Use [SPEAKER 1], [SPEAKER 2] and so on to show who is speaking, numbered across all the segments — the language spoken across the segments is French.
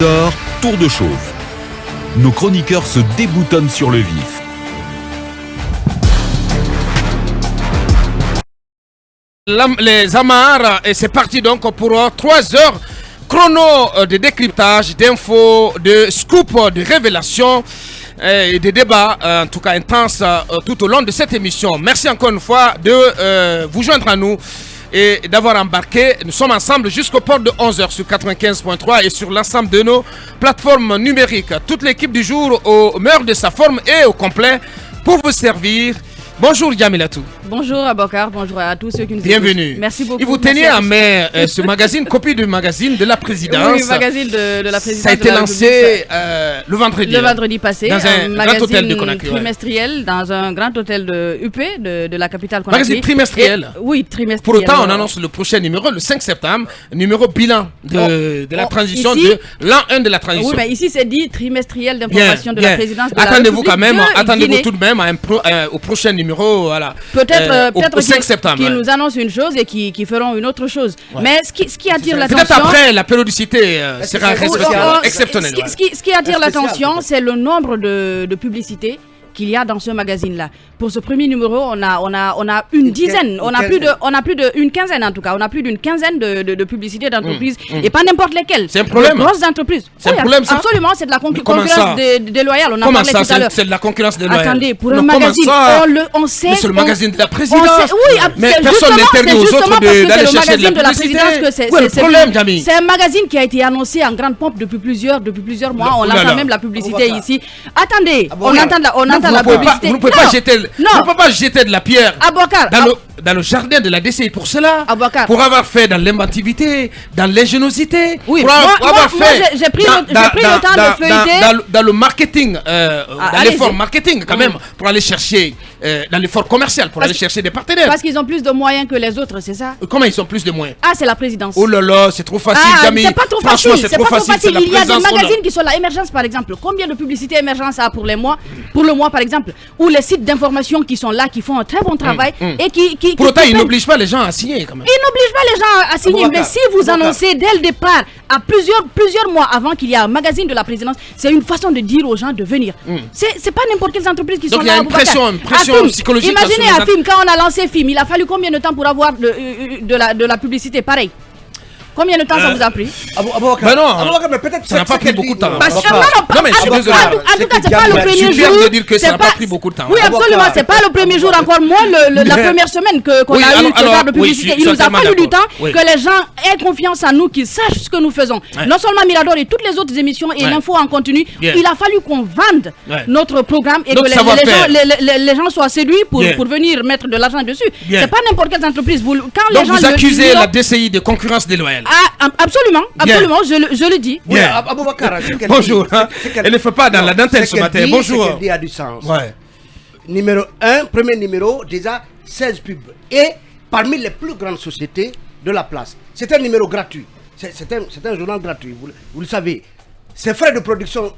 [SPEAKER 1] d'or, tour de chauffe. Nos chroniqueurs se déboutonnent sur le vif.
[SPEAKER 2] Les amarres, et c'est parti donc pour 3 heures chrono de décryptage, d'infos, de scoop, de révélations et de débats, en tout cas intenses, tout au long de cette émission. Merci encore une fois de vous joindre à nous et d'avoir embarqué. Nous sommes ensemble jusqu'au port de 11h sur 95.3 et sur l'ensemble de nos plateformes numériques. Toute l'équipe du jour au meilleur de sa forme et au complet pour vous servir. Bonjour Yamilatou.
[SPEAKER 3] Bonjour Abokar, bonjour à tous ceux qui nous écoutent.
[SPEAKER 2] Bienvenue.
[SPEAKER 3] Merci beaucoup.
[SPEAKER 2] Et vous tenez en main ce magazine, copie du magazine de la présidence.
[SPEAKER 3] Oui, le magazine de la présidence.
[SPEAKER 2] Ça a été lancé le vendredi.
[SPEAKER 3] Le vendredi passé.
[SPEAKER 2] Dans un grand hôtel de Conakry.
[SPEAKER 3] Trimestriel, dans un grand hôtel de UP, de la capitale Conakry.
[SPEAKER 2] Magazine trimestriel.
[SPEAKER 3] Oui, trimestriel.
[SPEAKER 2] Pour autant, on annonce le prochain numéro, le 5 septembre, numéro bilan de la transition, ici, de l'an 1 de la transition.
[SPEAKER 3] Oui, mais ici c'est dit trimestriel d'information de la présidence.
[SPEAKER 2] Attendez-vous quand même, attendez-vous tout de même au prochain numéro, voilà.
[SPEAKER 3] Peut-être
[SPEAKER 2] qu'ils
[SPEAKER 3] nous annoncent une chose et qui feront une autre chose. Ouais. Mais ce qui attire l'attention...
[SPEAKER 2] Peut-être après, la périodicité sera exceptionnelle.
[SPEAKER 3] Ce qui attire l'attention, c'est le nombre de publicités qu'il y a dans ce magazine-là. Pour ce premier numéro, on a une dizaine, on a plus d'une quinzaine en tout cas, on a plus d'une quinzaine de publicités d'entreprises et pas n'importe lesquelles.
[SPEAKER 2] C'est un problème.
[SPEAKER 3] De grosses entreprises.
[SPEAKER 2] C'est un problème.
[SPEAKER 3] Absolument, c'est de la concurrence déloyale. On en parlait tout à l'heure.
[SPEAKER 2] C'est de la concurrence déloyale.
[SPEAKER 3] Attendez, pour un magazine, on sait.
[SPEAKER 2] Mais c'est le magazine de la présidence.
[SPEAKER 3] Oui,
[SPEAKER 2] mais personne n'interdit aux autres d'aller chercher de la publicité.
[SPEAKER 3] C'est un magazine qui a été annoncé en grande pompe depuis plusieurs mois. On entend même la publicité ici. Attendez, on entend la publicité.
[SPEAKER 2] Vous ne pouvez pas jeter de la pierre dans le jardin de la DCI pour cela. Pour avoir fait dans l'inventivité, dans l'ingéniosité.
[SPEAKER 3] Oui, moi j'ai pris le temps de feuilleter.
[SPEAKER 2] Dans le marketing, dans l'effort marketing quand même, pour aller chercher, dans l'effort commercial, pour aller chercher des partenaires.
[SPEAKER 3] Parce qu'ils ont plus de moyens que les autres, c'est ça?
[SPEAKER 2] Comment ils ont plus de moyens?
[SPEAKER 3] Ah, c'est la présidence.
[SPEAKER 2] Oh là là, c'est trop facile, Camille.
[SPEAKER 3] C'est pas trop facile. Il y a des magazines qui sont là. Émergence, par exemple. Combien de publicités Émergence a pour le mois, par exemple, ou les sites d'information qui sont là, qui font un très bon travail et qui
[SPEAKER 2] pour autant, ils n'obligent pas les gens à signer quand même.
[SPEAKER 3] Ils n'obligent pas les gens à signer, mais si vous annoncez dès le départ, à plusieurs mois avant qu'il y ait un magazine de la présidence, c'est une façon de dire aux gens de venir. C'est pas n'importe quelles entreprises qui sont là.
[SPEAKER 2] Donc il y a une pression psychologique.
[SPEAKER 3] Imaginez à FIM, quand on a lancé FIM, il a fallu combien de temps pour avoir de la publicité pareil? Combien de temps ça vous a pris?
[SPEAKER 2] Ben non,
[SPEAKER 4] mais peut-être
[SPEAKER 2] ça n'a pas pris beaucoup de temps.
[SPEAKER 3] Non, mais je suis désolé. En tout cas, c'est pas le premier jour.
[SPEAKER 2] Je viens de dire que ça n'a pas pris beaucoup de temps.
[SPEAKER 3] Oui, absolument. C'est pas le premier jour, encore moins la première semaine qu'on a eu ce genre de publicité. Il nous a fallu du temps que les gens aient confiance en nous, qu'ils sachent ce que nous faisons. Non seulement Mirador et toutes les autres émissions et l'info en continu, il a fallu qu'on vende notre programme et que les gens soient séduits pour venir mettre de l'argent dessus. C'est pas n'importe quelle entreprise.
[SPEAKER 2] Donc vous accusez la DCI de concurrence déloyale?
[SPEAKER 3] Absolument, je le dis.
[SPEAKER 4] Oui, Aboubacar,
[SPEAKER 2] bonjour. Elle ne fait pas dans la dentelle ce matin. Bonjour.
[SPEAKER 4] Ce qu'elle dit a du sens. Numéro 1, premier numéro, déjà 16 pubs. Et parmi les plus grandes sociétés de la place. C'est un numéro gratuit. C'est un journal gratuit, vous le savez. Ces frais de production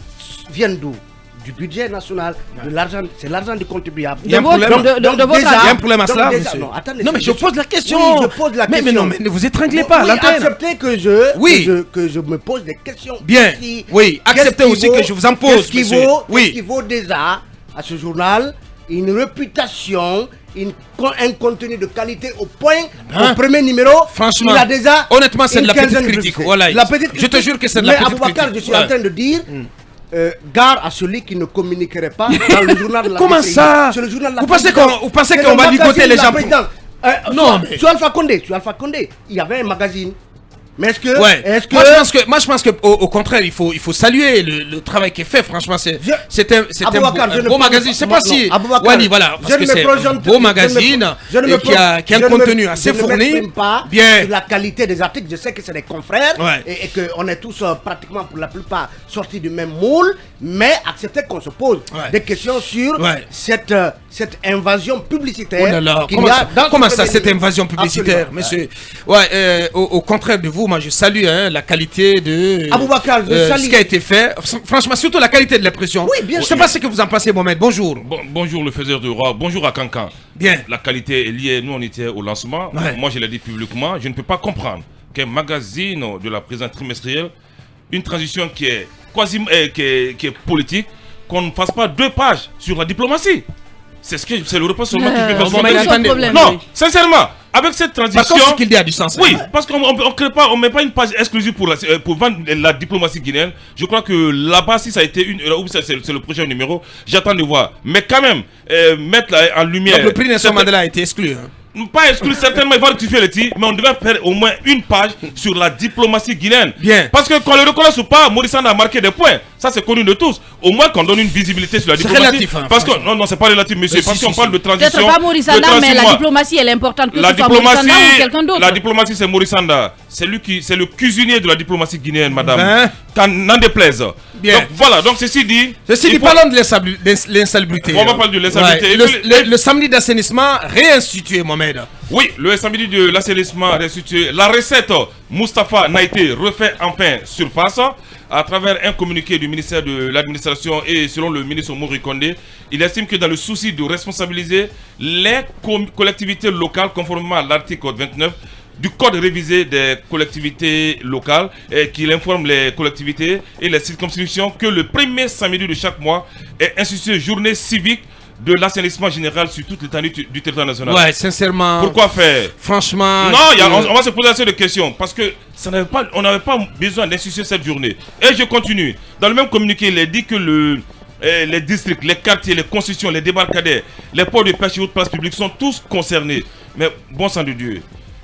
[SPEAKER 4] viennent d'où? Du budget national, de l'argent, c'est l'argent du contribuable.
[SPEAKER 2] Il y a un problème. Il y a un problème à cela, monsieur. Non, mais je pose la question.
[SPEAKER 4] Oui, je pose la question.
[SPEAKER 2] Mais non, mais ne vous étranglez pas.
[SPEAKER 4] Acceptez que je me pose des questions.
[SPEAKER 2] Bien. Oui, acceptez aussi que je vous en pose.
[SPEAKER 4] Qu'est-ce qui vaut déjà à ce journal une réputation, un contenu de qualité au point au premier numéro?
[SPEAKER 2] Franchement,
[SPEAKER 4] il a déjà
[SPEAKER 2] honnêtement, c'est de la petite critique. Voilà. Je te jure que c'est de la petite critique.
[SPEAKER 4] Mais Aboubacar, je suis en train de dire. Gare à celui qui ne communiquerait pas dans le journal de la
[SPEAKER 2] Comment
[SPEAKER 4] DCI.
[SPEAKER 2] ça?
[SPEAKER 4] Sur le journal de la
[SPEAKER 2] Vous pensez qu'on va ligoter les gens
[SPEAKER 4] non, mais... Sur Alpha Condé, il y avait un magazine. Mais est-ce que...
[SPEAKER 2] Moi, je pense que au contraire, il faut saluer le travail qui est fait. Franchement, c'est un beau magazine. Je sais pas si... Wani, voilà, parce que c'est un beau magazine qui a un contenu assez fourni.
[SPEAKER 4] Je ne pas sur la qualité des articles. Je sais que c'est des confrères et qu'on est tous pratiquement pour la plupart sortis du même moule. Mais acceptez qu'on se pose des questions sur cette invasion publicitaire.
[SPEAKER 2] Comment ça, cette invasion publicitaire, monsieur? Au contraire de vous, moi je salue la qualité de
[SPEAKER 4] Aboubacar,
[SPEAKER 2] ce qui a été fait. Franchement, surtout la qualité de l'impression.
[SPEAKER 4] Oui, bien sûr.
[SPEAKER 2] Je sais pas ce que vous en pensez, Mohamed. Bonjour.
[SPEAKER 5] Bonjour le faiseur de roi. Bonjour à Cancan.
[SPEAKER 2] Bien.
[SPEAKER 5] La qualité est liée. Nous, on était au lancement. Moi, je l'ai dit publiquement. Je ne peux pas comprendre qu'un magazine de la présidence trimestrielle une transition qui est quasi qui est politique, qu'on ne fasse pas 2 pages sur la diplomatie. C'est le repas seulement qui peut faire. Non, sincèrement, avec cette transition.
[SPEAKER 2] Par contre, ce qu'il dit a du sens.
[SPEAKER 5] Oui, parce qu'on ne met pas une page exclusive pour vendre la diplomatie guinéenne. Je crois que là-bas, si ça a été une erreur, ou c'est le prochain numéro, j'attends de voir. Mais quand même, mettre en lumière.
[SPEAKER 2] Donc le prix Nelson Mandela a été exclu.
[SPEAKER 5] Pas exclu, certainement, il va rectifier le tir, mais on devait faire au moins une page sur la diplomatie guinéenne.
[SPEAKER 2] Bien.
[SPEAKER 5] Parce que qu'on le reconnaisse ou pas, Maurice Sanda a marqué des points. Ça, c'est connu de tous. Au moins qu'on donne une visibilité sur la diplomatie.
[SPEAKER 2] C'est relatif.
[SPEAKER 5] Parce que, non, c'est pas relatif, monsieur. Parce qu'on parle de transition.
[SPEAKER 3] Peut-être pas Maurice Sanda, mais la diplomatie, elle est importante. Que
[SPEAKER 5] la
[SPEAKER 3] ce soit Maurice Sanda ou quelqu'un d'autre.
[SPEAKER 5] La diplomatie, c'est Maurice Sanda. C'est le cuisinier de la diplomatie guinéenne, madame. N'en déplaise.
[SPEAKER 2] Bien.
[SPEAKER 5] Donc, voilà, donc ceci dit.
[SPEAKER 2] Parlons de l'insalubrité.
[SPEAKER 5] On va parler de l'insalubrité.
[SPEAKER 2] Le samedi d'assainissement réinstitué, Mohamed.
[SPEAKER 5] Oui, le samedi de l'assainissement restitué. La recette Moustapha Naïté refait enfin surface à travers un communiqué du ministère de l'administration et selon le ministre Mori Kondé, il estime que dans le souci de responsabiliser les collectivités locales conformément à l'article 29 du code révisé des collectivités locales qu'il informe les collectivités et les circonscriptions que le premier samedi de chaque mois est institué journée civique de l'assainissement général sur toute l'étendue du territoire national.
[SPEAKER 2] Ouais, sincèrement.
[SPEAKER 5] Pourquoi faire?
[SPEAKER 2] Franchement.
[SPEAKER 5] Non, on va se poser assez de questions parce que on n'avait pas besoin d'instituer cette journée. Et je continue. Dans le même communiqué, il est dit que les districts, les quartiers, les concessions, les débarcadères, les ports de pêche et autres places publiques sont tous concernés. Mais bon sang de Dieu,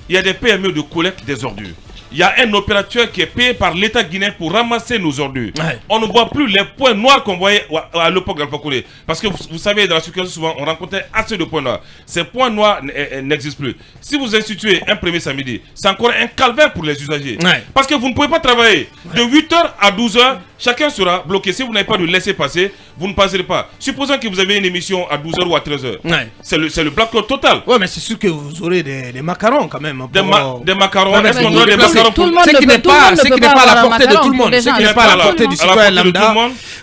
[SPEAKER 5] il y a des PME de collecte des ordures. Il y a un opérateur qui est payé par l'État guinéen pour ramasser nos ordures. Ouais. On ne voit plus les points noirs qu'on voyait à l'époque d'Alpha Condé. Parce que vous savez, dans la circulation, souvent, on rencontrait assez de points noirs. Ces points noirs n'existent plus. Si vous instituez un premier samedi, c'est encore un calvaire pour les usagers. Ouais. Parce que vous ne pouvez pas travailler de 8h à 12h. Chacun sera bloqué. Si vous n'avez pas de laisser-passer, vous ne passerez pas. Supposons que vous avez une émission à 12h ou à 13h. Ouais. C'est le blackout total.
[SPEAKER 2] Ouais, mais c'est sûr que vous aurez des macarons quand même.
[SPEAKER 5] Des macarons. Est-ce qu'on aura des macarons pour
[SPEAKER 2] ce qui n'est pas à la portée de tout le monde. Ce qui n'est pas à la portée du citoyen lambda.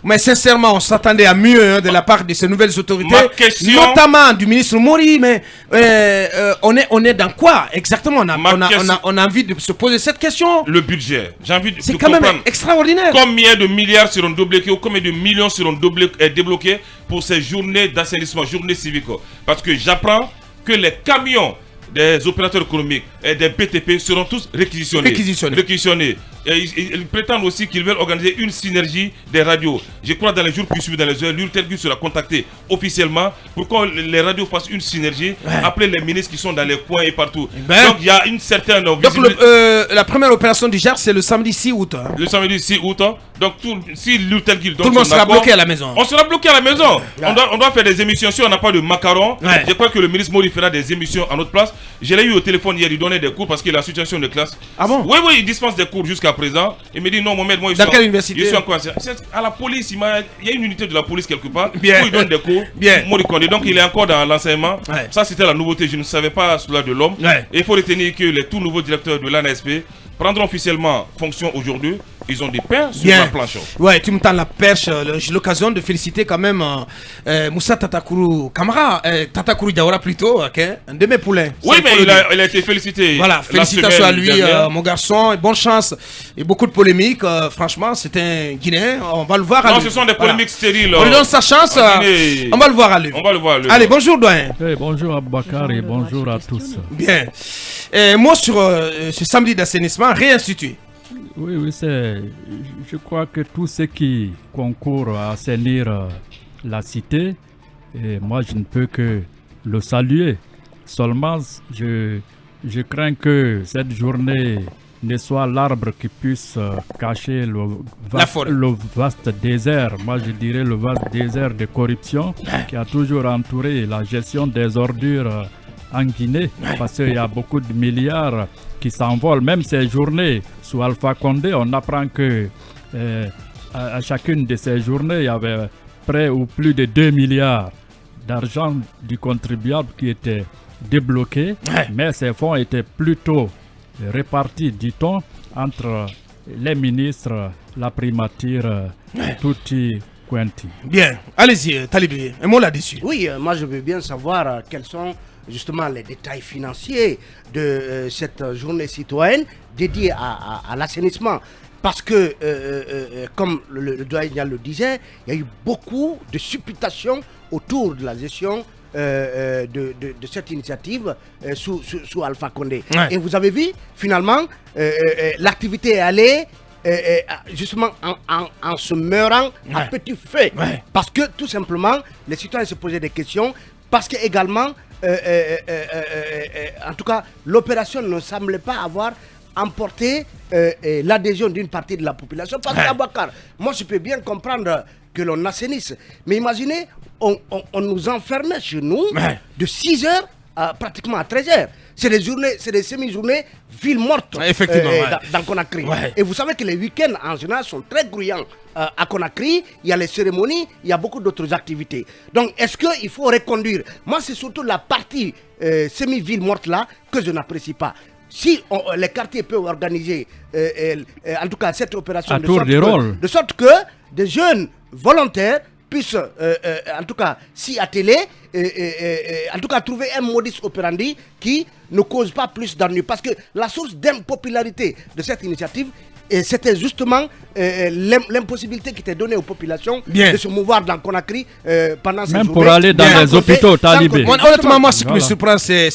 [SPEAKER 2] Mais sincèrement, on s'attendait à mieux de la part de ces nouvelles autorités. Notamment du ministre Mori. Mais on est dans quoi exactement? On a envie de se poser cette question.
[SPEAKER 5] Le budget. J'ai envie de
[SPEAKER 2] c'est quand même extraordinaire.
[SPEAKER 5] Combien de milliards seront débloqués ou combien de millions seront débloqués pour ces journées d'assainissement, journées civiques? Parce que j'apprends que les camions des opérateurs économiques et des BTP seront tous réquisitionnés. Et ils prétendent aussi qu'ils veulent organiser une synergie des radios. Je crois dans les jours qui suivent, dans les heures, l'URTELGU sera contacté officiellement pour que les radios fassent une synergie, appeler les ministres qui sont dans les coins et partout. Donc il y a une certaine
[SPEAKER 2] visibilité. Donc la première opération du JAR, c'est le samedi 6 août. Hein.
[SPEAKER 5] Le samedi 6 août. Donc si l'URTELGU
[SPEAKER 2] tout le monde sera bloqué à la maison.
[SPEAKER 5] On sera bloqué à la maison. On doit faire des émissions. Si on n'a pas de macarons, je crois que le ministre Mori fera des émissions à notre place. Je l'ai eu au téléphone hier, il donnait des cours parce qu'il a la situation de classe.
[SPEAKER 2] Ah bon?
[SPEAKER 5] Oui, il dispense des cours jusqu'à présent. Il me dit non, Mohamed, moi,
[SPEAKER 2] dans quelle université?
[SPEAKER 5] Je suis en quoi? À la police, il y a une unité de la police quelque part.
[SPEAKER 2] Bien.
[SPEAKER 5] Où il donne des cours.
[SPEAKER 2] Bien.
[SPEAKER 5] Donc il est encore dans l'enseignement. Ouais. Ça, c'était la nouveauté. Je ne savais pas cela de l'homme. Ouais. Et il faut retenir que les tout nouveaux directeurs de l'ANSP prendront officiellement fonction aujourd'hui. Ils ont des pains sur la planche.
[SPEAKER 2] Ouais, tu me tends la perche. J'ai l'occasion de féliciter quand même Moussa Tatakourou Kamara, Tatakourou Diawara plutôt, un de mes poulains.
[SPEAKER 5] Oui, mais il a été félicité.
[SPEAKER 2] Voilà, félicitations à lui, mon garçon, et bonne chance. Et beaucoup de polémiques. Franchement, c'est un Guinéen. On va le voir.
[SPEAKER 5] Non, ce sont des polémiques stériles.
[SPEAKER 2] On lui donne sa chance. On va le voir à lui.
[SPEAKER 5] On va le voir.
[SPEAKER 2] Allez, bonjour, doyen.
[SPEAKER 6] Bonjour, Aboubacar, et bonjour à tous.
[SPEAKER 2] Bien. Moi, sur ce samedi d'assainissement réinstitué.
[SPEAKER 6] Oui, je crois que tous ceux qui concourent à assainir la cité, et moi je ne peux que le saluer. Seulement, je crains que cette journée ne soit l'arbre qui puisse cacher le vaste désert. Moi je dirais le vaste désert de corruption qui a toujours entouré la gestion des ordures en Guinée, parce qu'il y a beaucoup de milliards qui s'envolent. Même ces journées sous Alpha Condé, on apprend que à chacune de ces journées, il y avait près ou plus de 2 milliards d'argent du contribuable qui étaient débloqués, mais ces fonds étaient plutôt répartis, dit-on, entre les ministres, la primature, tutti quanti.
[SPEAKER 2] Bien, allez-y, Talibé, un mot là-dessus.
[SPEAKER 4] Oui, moi je veux bien savoir quels sont justement les détails financiers de cette journée citoyenne dédiée à l'assainissement. Parce que, comme le doyen le disait, il y a eu beaucoup de supputations autour de la gestion de cette initiative sous Alpha Condé. Ouais. Et vous avez vu, finalement, l'activité est allée justement en se meurant à petit feu. Ouais. Parce que, tout simplement, les citoyens se posaient des questions, parce que également, en tout cas, l'opération ne semblait pas avoir emporté l'adhésion d'une partie de la population. Parce que, Abouakar, moi je peux bien comprendre que l'on assainisse, mais imaginez, on nous enfermait chez nous de 6h pratiquement à 13h. C'est des semi-journées ville morte dans Conakry. Ouais. Et vous savez que les week-ends en général sont très bruyants. À Conakry, il y a les cérémonies, il y a beaucoup d'autres activités. Donc, est-ce qu'il faut reconduire? Moi, c'est surtout la partie semi-ville morte là que je n'apprécie pas. Si les quartiers peuvent organiser, en tout cas, cette opération de sorte que des jeunes volontaires puissent, en tout cas, s'y atteler, en tout cas, trouver un modus operandi qui ne cause pas plus d'ennuis. Parce que la source d'impopularité de cette initiative, c'était justement l'impossibilité qui était donnée aux populations de se mouvoir dans Conakry pendant ces journées.
[SPEAKER 6] Même pour aller dans les hôpitaux talibés.
[SPEAKER 2] Honnêtement, moi, ce qui me surprend, c'est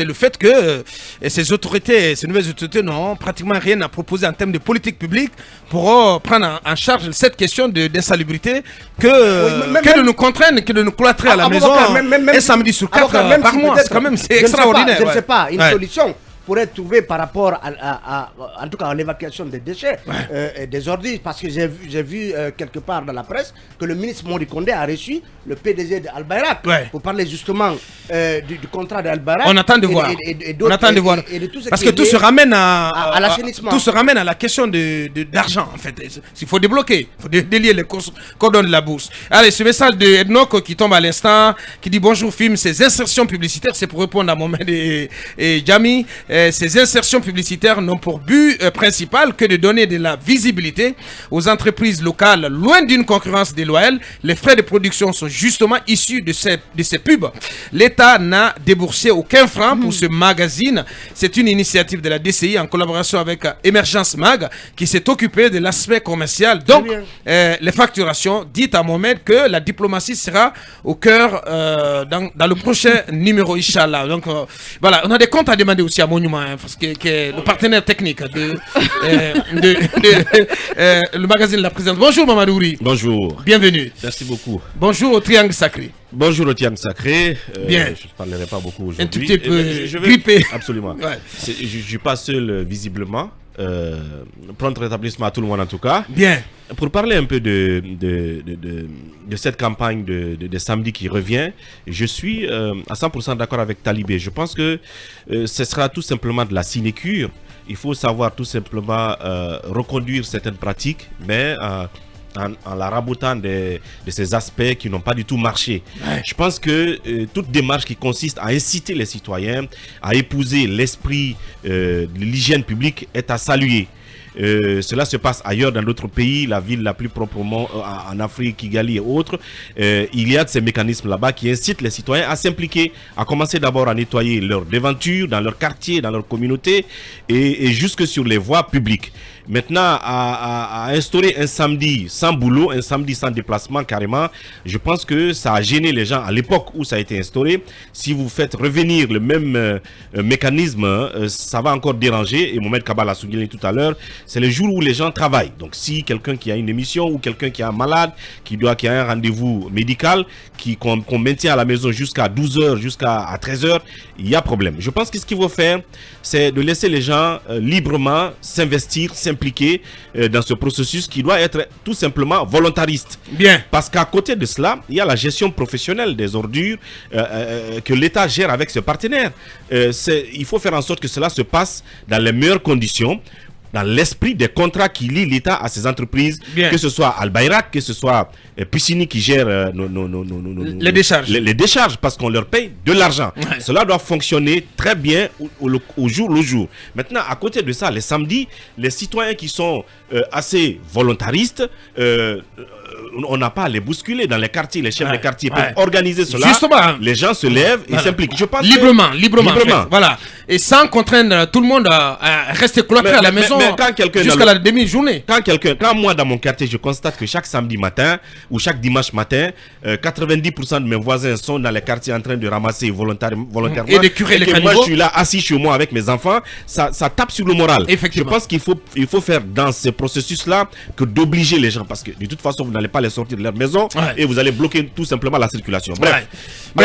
[SPEAKER 2] le fait que ces autorités, ces nouvelles autorités n'ont pratiquement rien à proposer en termes de politique publique pour prendre en charge cette question d'insalubrité que de nous contraindre, que de nous cloîtrer à la maison un samedi sur 4 par mois. C'est extraordinaire.
[SPEAKER 4] Je ne sais pas, une solution pourrait être trouvé par rapport en tout cas à l'évacuation des déchets et des ordures, parce que j'ai vu quelque part dans la presse que le ministre Mori Condé a reçu le PDG d'Al Bayrak pour parler justement du contrat d'Al Bayrak.
[SPEAKER 2] On attend de voir. On attend de voir. Parce que tout se ramène à l'assainissement. Tout se ramène à la question d'argent en fait. Il faut débloquer, il faut délier les cordons de la bourse. Allez, ce message de Ednok qui tombe à l'instant, qui dit bonjour film, ces insertions publicitaires, c'est pour répondre à Mohamed et Jami. Ces insertions publicitaires n'ont pour but principal que de donner de la visibilité aux entreprises locales loin d'une concurrence déloyale. Les frais de production sont justement issus de ces pubs. L'État n'a déboursé aucun franc pour ce magazine. C'est une initiative de la DCI en collaboration avec Émergence Mag qui s'est occupée de l'aspect commercial. Donc, les facturations, dites à Mohamed que la diplomatie sera au cœur dans le prochain numéro, Inch'Allah. Donc, voilà, on a des comptes à demander aussi à Monument. Parce que le partenaire technique le magazine de la présidente. Bonjour Mamadouri.
[SPEAKER 7] Bonjour.
[SPEAKER 2] Bienvenue.
[SPEAKER 7] Merci beaucoup.
[SPEAKER 2] Bonjour au Triangle Sacré.
[SPEAKER 7] Bonjour au Triangle Sacré.
[SPEAKER 2] Bien.
[SPEAKER 7] Je ne parlerai pas beaucoup aujourd'hui.
[SPEAKER 2] Un tout petit peu grippé.
[SPEAKER 7] Absolument. Je ne suis pas seul visiblement. Prendre rétablissement à tout le monde en tout cas.
[SPEAKER 2] Bien.
[SPEAKER 7] Pour parler un peu de cette campagne de samedi qui revient, je suis à 100% d'accord avec Talibé. Je pense que ce sera tout simplement de la sinécure. Il faut savoir tout simplement reconduire certaines pratiques, mais en la rabotant de ces aspects qui n'ont pas du tout marché. Je pense que toute démarche qui consiste à inciter les citoyens à épouser l'esprit de l'hygiène publique est à saluer. Cela se passe ailleurs dans d'autres pays, la ville la plus proprement en Afrique, Kigali et autres. Il y a de ces mécanismes là-bas qui incitent les citoyens à s'impliquer, à commencer d'abord à nettoyer leurs devantures dans leur quartier, dans leur communauté et jusque sur les voies publiques. Maintenant, à instaurer un samedi sans boulot, un samedi sans déplacement carrément, je pense que ça a gêné les gens à l'époque où ça a été instauré. Si vous faites revenir le même mécanisme, ça va encore déranger. Et Mohamed Kabal a souligné tout à l'heure, c'est le jour où les gens travaillent. Donc si quelqu'un qui a une émission ou quelqu'un qui est un malade, qui a un rendez-vous médical, qu'on maintient à la maison jusqu'à 12h, jusqu'à 13h, il y a problème. Je pense que ce qu'il faut faire, c'est de laisser les gens librement s'investir, s'impliquer dans ce processus qui doit être tout simplement volontariste.
[SPEAKER 2] Bien.
[SPEAKER 7] Parce qu'à côté de cela, il y a la gestion professionnelle des ordures que l'État gère avec ses partenaires. Il faut faire en sorte que cela se passe dans les meilleures conditions, dans l'esprit des contrats qui lient l'État à ces entreprises, que ce soit Al Bayrak, que ce soit Puccini qui gère
[SPEAKER 2] les décharges.
[SPEAKER 7] Les décharges, parce qu'on leur paye de l'argent. Cela doit fonctionner très bien au jour le jour. Maintenant, à côté de ça, les samedis, les citoyens qui sont assez volontaristes, on n'a pas à les bousculer dans les quartiers. Les chefs des quartiers peuvent organiser cela.
[SPEAKER 2] Justement.
[SPEAKER 7] Les gens se lèvent et s'impliquent. Je pense
[SPEAKER 2] librement.
[SPEAKER 7] En fait.
[SPEAKER 2] Voilà. et sans contraindre tout le monde à rester cloîtré à la maison jusqu'à la demi-journée.
[SPEAKER 7] Quand moi dans mon quartier je constate que chaque samedi matin ou chaque dimanche matin 90% de mes voisins sont dans les quartiers en train de ramasser volontairement
[SPEAKER 2] et de curer les caniveaux.
[SPEAKER 7] Moi je suis là assis chez moi avec mes enfants, ça tape sur le moral. Je pense qu'il faut faire dans ce processus là que d'obliger les gens, parce que de toute façon vous n'allez pas les sortir de leur maison et vous allez bloquer tout simplement la circulation. Bref.